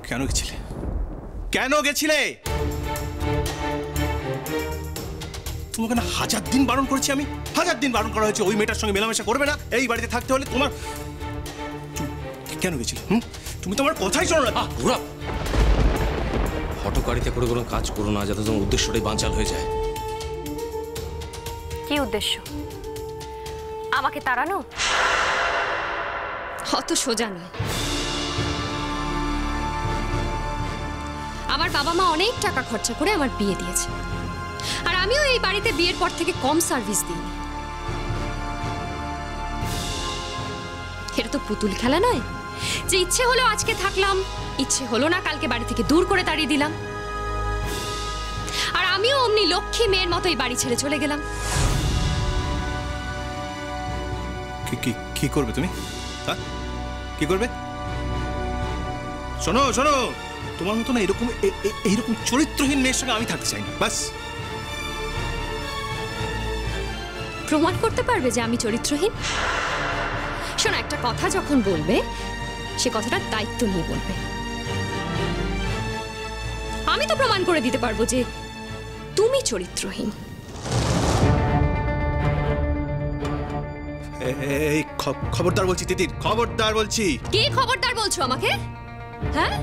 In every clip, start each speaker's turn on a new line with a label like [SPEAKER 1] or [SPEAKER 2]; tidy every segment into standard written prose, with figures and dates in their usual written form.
[SPEAKER 1] কেন গেছিলে? কেন গেছিলে? তোমাকে না 1000 দিন বারণ করেছি আমি, 1000 দিন বারণ করা হয়েছে ওই মেয়েটার সঙ্গে মেলামেশা করবে না, এই বাড়িতে থাকতে হলে তোমার। কেন গেছিলে? তুমি তোমার কথাই শোনো না।
[SPEAKER 2] হটকারিতা করে কোনো কাজ করো না, যাতে তোমার উদ্দেশ্যটাই বানচাল হয়ে যায়।
[SPEAKER 3] কি উদ্দেশ্য? আমাকে তাড়ানো?
[SPEAKER 4] অত সোজা নয়। আমার বাবা মা অনেক টাকা খরচা করে আমার বিয়ে দিয়েছে, আর আমিও এই বাড়িতে বিয়ের পর থেকে কম সার্ভিস দিইনি। এটা তো পুতুল খেলা নয় যে ইচ্ছে হলো আজকে থাকলাম, ইচ্ছে হলো না কালকে বাড়ি থেকে দূর করে তাড়িয়ে দিলাম। আর আমিও অমনি লক্ষ্মী মেয়ের মতো এই বাড়ি ছেড়ে চলে গেলাম।
[SPEAKER 1] কি করবে তুমি? হ্যাঁ, কি করবে? শোনো শোনো, তোমার মতো না এইরকম চরিত্রহীন মেয়ের সঙ্গে আমি থাকতে চাই না, বাস।
[SPEAKER 4] প্রমাণ করতে পারবে যে আমি চরিত্রহীন? শোনো, একটা কথা যখন বলবে সে কথাটার দায়িত্ব নিয়ে বলবে। আমি তো প্রমাণ করে দিতে পারবো যে তুমি চরিত্রহীন।
[SPEAKER 1] এই খবরদার বলছি তিতির, খবরদার বলছি।
[SPEAKER 4] কি খবরদার বলছো আমাকে? হ্যাঁ,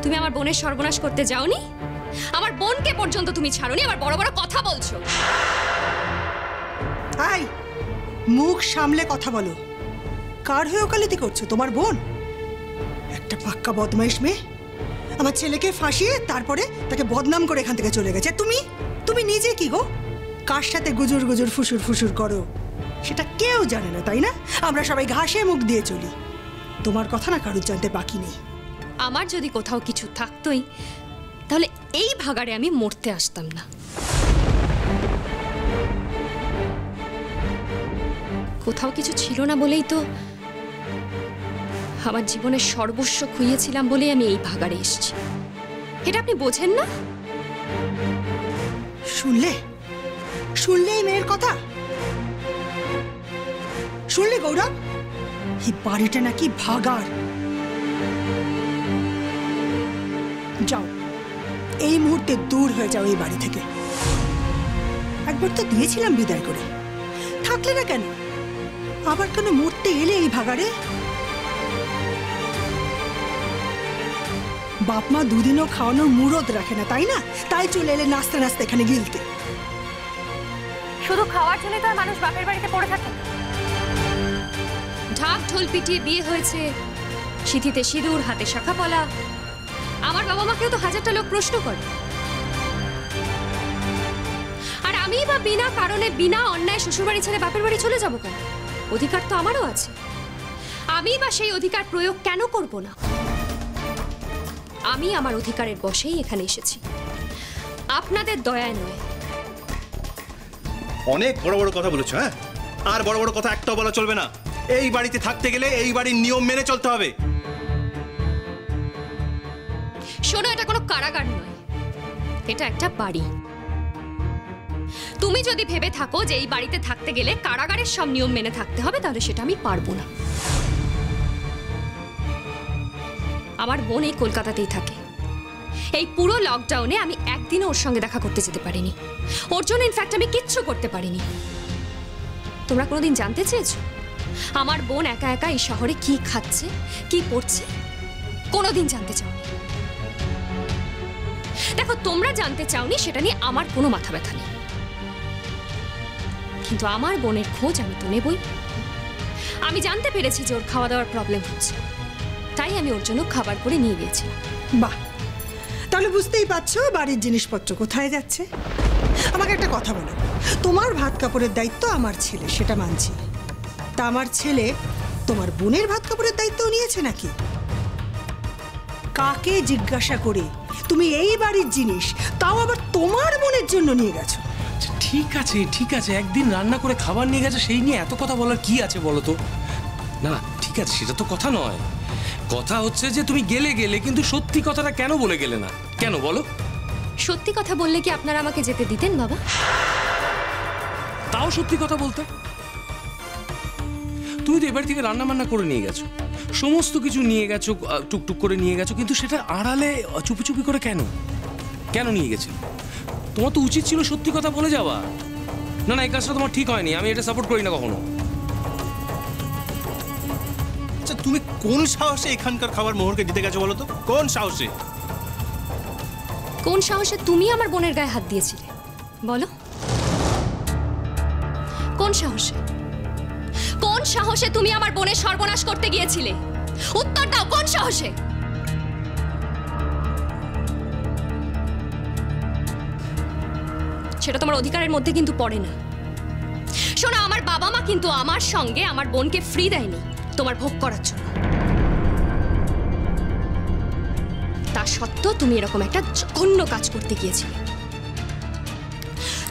[SPEAKER 4] তুমি আমার বোনের সর্বনাশ করতে যাওনি, আমার বোনকে পর্যন্ত তুমি ছাড়োনি, আবার বড় বড় কথা বলছো।
[SPEAKER 5] আই, মুখ সামলে কথা বলো। কার হয়ে ওকালতি করছো? তোমার বোন? একটা পাক্কা বদমাইশ মেয়ে, আমার ছেলেকে ফাঁসিয়ে তারপরে তাকে বদনাম করে এখান থেকে চলে গেছে। তুমি নিজে কি গো, কার সাথে গুজুর গুজুর ফুসুর ফুসুর করো সেটা কেউ জানে না, তাই না? আমরা সবাই ঘাসে মুখ দিয়ে চলি। তোমার কথা না কারুর জানতে বাকি নেই।
[SPEAKER 4] আমার যদি কোথাও কিছু থাকতোই তাহলে এই ভাগাড়ে আমি মরতে আসতাম না। কোথাও কিছু ছিল না বলেই তো আমার জীবনের সর্বস্ব খুইয়েছিলাম বলেই আমি এই ভাগাড়ে এসেছি। এটা আপনি বোঝেন না?
[SPEAKER 5] শুনলে এই মেয়ের কথা? শুনলে গৌরব, এই বাড়িটা নাকি ভাগাড়। যাও, এই মুহূর্তে দূর হয়ে যাও এই বাড়ি থেকে। একবার তো দিয়েছিলাম বিদায় করে, থাকলে না কেন? আবার কেন মরতে এলে এই ভাগাড়ে? বাপ মা দুদিনও খাওয়ানোর মুরদ রাখে না, তাই না? তাই চলে এলে নাচতে নাচতে এখানে গিলতে।
[SPEAKER 3] শুধু খাওয়ার জন্য তো আর মানুষ বাপের বাড়িতে পড়ে থাকে?
[SPEAKER 4] ঢাক ঢোল পিটিয়ে বিয়ে হয়েছে, সিঁথিতে সিঁদুর, হাতে শাখা পলা। আমার বাবা মাকেও তো 1000টা লোক প্রশ্ন করে। আর আমি বা বিনা কারণে বিনা অন্যায় শ্বশুরবাড়ি ছেড়ে বাপের বাড়ি চলে যাবো কেন? অধিকার তো আমারও আছে। আমি বা সেই অধিকার প্রয়োগ কেন করব না? আমি আমার অধিকারের বশেই এখানে এসেছি, আপনাদের দয়া নয়।
[SPEAKER 1] অনেক বড় বড় কথা বলেছো, হ্যাঁ? আর বড় বড় কথা একটাও বলা চলবে না। এই বাড়িতে থাকতে গেলে এই বাড়ির নিয়ম মেনে চলতে হবে।
[SPEAKER 4] শোনো, এটা কোনো কারাগার নয়, এটা একটা বাড়ি। তুমি যদি ভেবে থাকো যে এই বাড়িতে থাকতে গেলে কারাগারের সব নিয়ম মেনে থাকতে হবে, তাহলে সেটা আমি পারবো না। আমার বোন এই কলকাতাতেই থাকে। এই পুরো লকডাউনে আমি একদিনও ওর সঙ্গে দেখা করতে যেতে পারিনি। ওর জন্য ইনফ্যাক্ট আমি কিচ্ছু করতে পারিনি। তোমরা কোনোদিন জানতে চেয়েছো আমার বোন একা একা এই শহরে কি খাচ্ছে, কি পড়ছে? কোনোদিন জানতে চাওনি। দেখো, তোমরা জানতে চাওনি, সেটা নিয়ে আমার কোনো মাথা ব্যথা নেই, কিন্তু আমার বোনের খোঁজ আমি তো নেবই। আমি জানতে পেরেছি যে ওর খাওয়া দাওয়ার প্রবলেম হচ্ছে, তাই আমি ওর জন্য খাবার করে নিয়ে গিয়েছিলাম।
[SPEAKER 5] বাহ, তাহলে বুঝতেই পারছো বাড়ির জিনিসপত্র কোথায় যাচ্ছে। আমাকে একটা কথা বলো, তোমার ভাত কাপড়ের দায়িত্ব আমার ছেলে, সেটা মানছি। তা আমার ছেলে তোমার বোনের ভাত কাপড়ের দায়িত্বও নিয়েছে নাকি? কাকে জিজ্ঞাসা করে তুমি এই বাড়ির জিনিস, তাও আবার তোমার বোনের জন্য নিয়ে গেছো?
[SPEAKER 2] ঠিক আছে ঠিক আছে, একদিন রান্না করে খাবার নিয়ে গেছে, সেই নিয়ে এত কথা বলার কি আছে বলো তো? না না, ঠিক আছে, সেটা তো কথা নয়। কথা হচ্ছে যে তুমি গেলে কিন্তু সত্যি কথাটা কেন বলে গেলে না? কেন বলো?
[SPEAKER 4] সত্যি কথা বললে কি আপনারা আমাকে যেতে দিতেন বাবা?
[SPEAKER 2] তাও সত্যি কথা বলতে। তুমি তো এবার থেকে রান্না বান্না করে নিয়ে গেছো, সমস্ত কিছু নিয়ে গেছো, টুকটুক করে নিয়ে গেছো, কিন্তু সেটা আড়ালে চুপি চুপি করে কেন কেন নিয়ে গেছিল? তোমার তো উচিত ছিল সত্যি কথা বলে যাওয়া। না না, এই কাজটা তোমার ঠিক হয়নি, আমি এটা সাপোর্ট করি না কখনো।
[SPEAKER 1] আচ্ছা, তুমি কোন সাহসে এখানকার খাবার মোহরকে দিতে গেছো বলো তো? কোন সাহসে?
[SPEAKER 4] কোন সাহসে তুমি আমার বোনের গায়ে হাত দিয়েছিলে বলো? কোন সাহসে? কোন সাহসে তুমি আমার বোনের সর্বনাশ করতে গিয়েছিলে? উত্তর দাও, কোন সাহসে? সেটা তোমার অধিকারের মধ্যে কিন্তু পড়ে না। শোনো, আমার বাবা মা কিন্তু আমার সঙ্গে আমার বোনকে ফ্রি দেয়নি তোমার ভোগ করার জন্য। তা সত্ত্বেও তুমি এরকম একটা জঘন্য কাজ করতে গিয়েছিলে।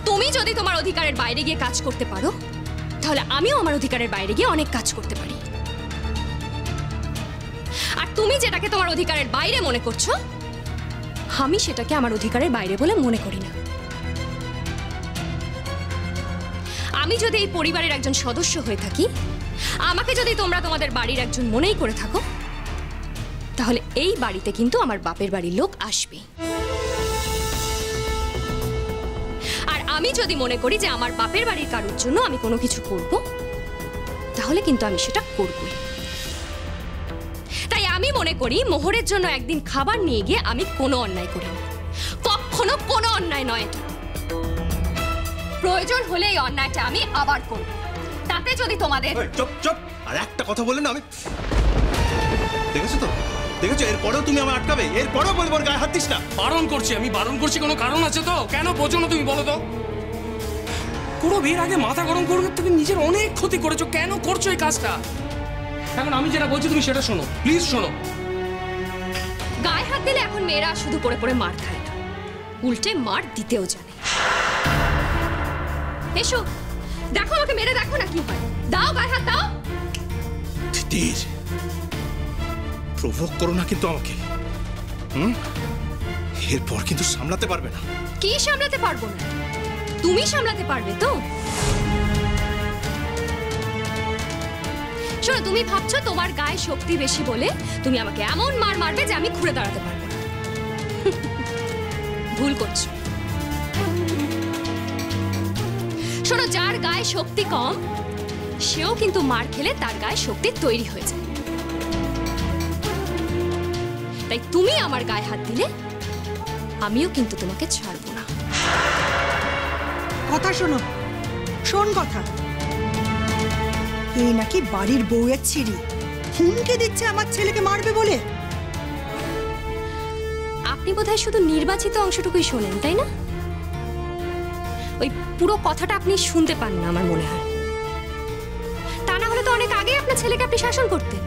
[SPEAKER 4] তুমি যদি তোমার অধিকারের বাইরে গিয়ে কাজ করতে পারো, তাহলে আমিও আমার অধিকারের বাইরে গিয়ে অনেক কাজ করতে পারি। আর তুমি যেটাকে তোমার অধিকারের বাইরে মনে করছো, আমি সেটাকে আমার অধিকারের বাইরে বলে মনে করি না। আমি যদি এই পরিবারের একজন সদস্য হয়ে থাকি, আমাকে যদি তোমরা তোমাদের বাড়ির একজন মনেই করে থাকো, তাহলে এই বাড়িতে কিন্তু আমার বাপের বাড়ির লোক আসবে। আর আমি যদি মনে করি যে আমার বাপের বাড়ির কারোর জন্য আমি কোনো কিছু করব, তাহলে কিন্তু আমি সেটা করবই। তাই আমি মনে করি মোহরের জন্য একদিন খাবার নিয়ে গিয়ে আমি কোনো অন্যায় করিনি। কখনো কোনো অন্যায় নয় এটা। প্রয়োজন হলে এই অন্যায়টা আমি আবার করব। তাতে যদি তোমাদের
[SPEAKER 1] চুপ চুপ, আর একটা কথা বললে না আমি দেখেছো তো, দেখেছো? এরপরেও তুমি আমার আটকাবে? এরপরেও বলবো ওর গায়ে হাত দিস না?
[SPEAKER 2] বারণ করছি, আমি বারণ করছি, কোনো কারণ আছে তো? কেন বোঝো না তুমি বলো তো? কোনো বিয়ের আগে মাথা গরম করবে, তুমি নিজের অনেক ক্ষতি করেছো, কেন করছো এই কাজটা? এখন আমি যেটা বলছি তুমি সেটা শোনো, প্লিজ শোনো।
[SPEAKER 4] গায়ে হাত দিলে এখন মেয়েরা শুধু পড়ে পড়ে মার খায় না, উল্টে মার দিতেও জানে। এসো, দেখো, আমাকে মেরে দেখো না কি হয়। দাও, গায়ে হাত দাও।
[SPEAKER 1] তিতির, প্রভোগ করো না কিন্তু আমাকে। এরপর কিন্তু সামলাতে পারবে না।
[SPEAKER 4] কি সামলাতে পারবো না? তুমি সামলাতে পারবে তো? শোনো, তুমি ভাবছো তোমার গায়ে শক্তি বেশি বলে তুমি আমাকে এমন মার মারবে যে আমি ঘুরে দাঁড়াতে পারবো না। ভুল করছো। শোনো, যার গায়ে শক্তি কম সেও কিন্তু মার খেলে তার গায়ে শক্তি তৈরি হয়ে যায়। তাই তুমি আমার গায়ে হাত দিলে আমিও কিন্তু তোমাকে ছাড়বো না।
[SPEAKER 5] কথা শোনো, শোন কথা। এই নাকি বাড়ির বউয়ের ছিরি, হুমকি দিচ্ছে আমার ছেলেকে মারবে বলে।
[SPEAKER 4] আপনি বোধহয় শুধু নির্বাচিত অংশটুকুই শোনেন, তাই না? ওই পুরো কথাটা আপনি শুনতে পান না আমার মনে হয়। তা না হলে তো অনেক আগে আপনার ছেলেকে আপনি শাসন করতেন।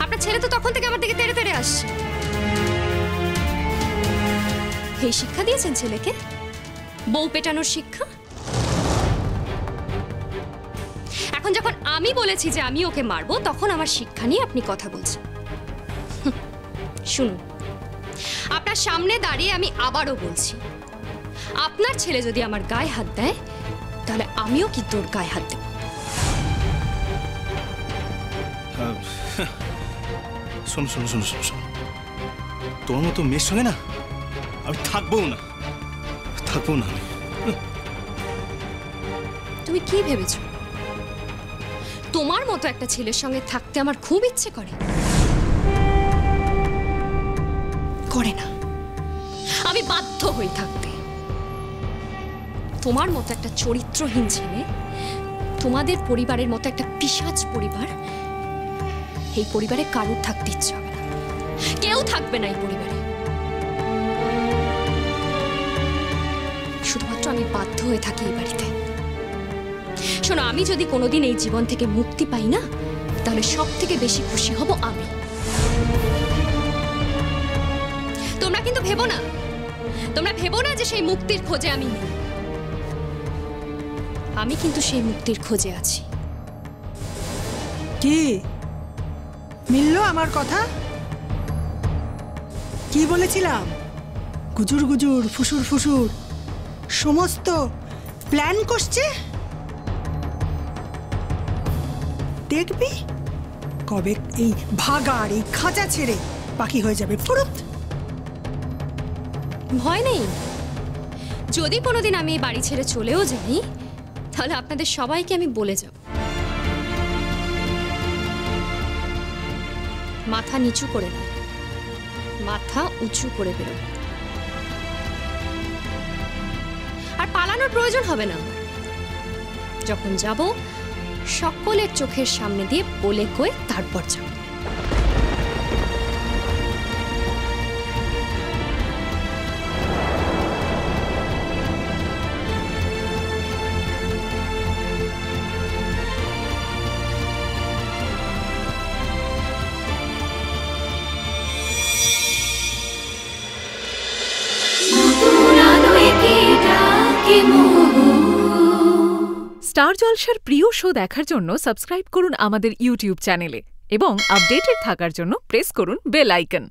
[SPEAKER 4] আপনার ছেলে তো তখন থেকে আমার দিকে তেড়ে তেড়ে আসছে। এই শিক্ষা দিয়েছেন ছেলেকে? বউ পেটানোর শিক্ষা? এখন যখন আমি বলেছি যে আমি ওকে মারবো, তখন আমার শিক্ষা নিয়ে আপনি কথা বলছেন। শুনুন, আপনার সামনে দাঁড়িয়ে আমি আবারও বলছি, আপনার ছেলে যদি আমার গায়ে হাত দেয়, তাহলে আমিও কি তোর গায়ে হাত দেব।
[SPEAKER 1] শোনো শোনো শোনো শোনো শোনো, তোর মতো মেয়ের সঙ্গে না আমি থাকবো না, থাকবো না আমি।
[SPEAKER 4] তুমি কি ভেবেছো তোমার মতো একটা ছেলের সঙ্গে থাকতে আমার খুব ইচ্ছে করে? করে না, আমি বাধ্য হয়ে থাকতে। তোমার মতো একটা চরিত্রহীন ছেলে, তোমাদের পরিবারের মতো একটা পিশাচ পরিবার, এই পরিবারে কারোর থাকতে ইচ্ছে হবে না। কেউ থাকবে না এই পরিবারে। শুধুমাত্র আমি বাধ্য হয়ে থাকি এই বাড়িতে। শোনো, আমি যদি কোনোদিন এই জীবন থেকে মুক্তি পাই না, তাহলে সব থেকে বেশি খুশি হব আমি। তোমরা কিন্তু ভেবো না, তোমরা ভেবো না যে সেই মুক্তির খোঁজে আমি নেই। আমি কিন্তু সেই মুক্তির খোঁজে আছি।
[SPEAKER 5] কি মিললো আমার কথা? কি বলেছিলাম? গুজুর গুজুর, ফুসুর ফুসুর, সমস্ত প্ল্যান করছে। দেখবি কবে এই ভাগার এই খাঁচা ছেড়ে পাখি হয়ে যাবে ফুরুত।
[SPEAKER 4] ভয় নেই, যদি কোনোদিন আমি এই বাড়ি ছেড়ে চলেও যাই তাহলে আপনাদের সবাইকে আমি বলে যাব, মাথা নিচু করে না, মাথা উঁচু করে বেরোবে। আর পালানোর প্রয়োজন হবে না। যখন যাব সকলের চোখের সামনে দিয়ে বলে কয়ে তারপর যাব।
[SPEAKER 6] স্টার জলসার প্রিয় শো দেখার জন্য সাবস্ক্রাইব করুন আমাদের ইউটিউব চ্যানেলে এবং আপডেটেড থাকার জন্য প্রেস করুন বেল আইকন।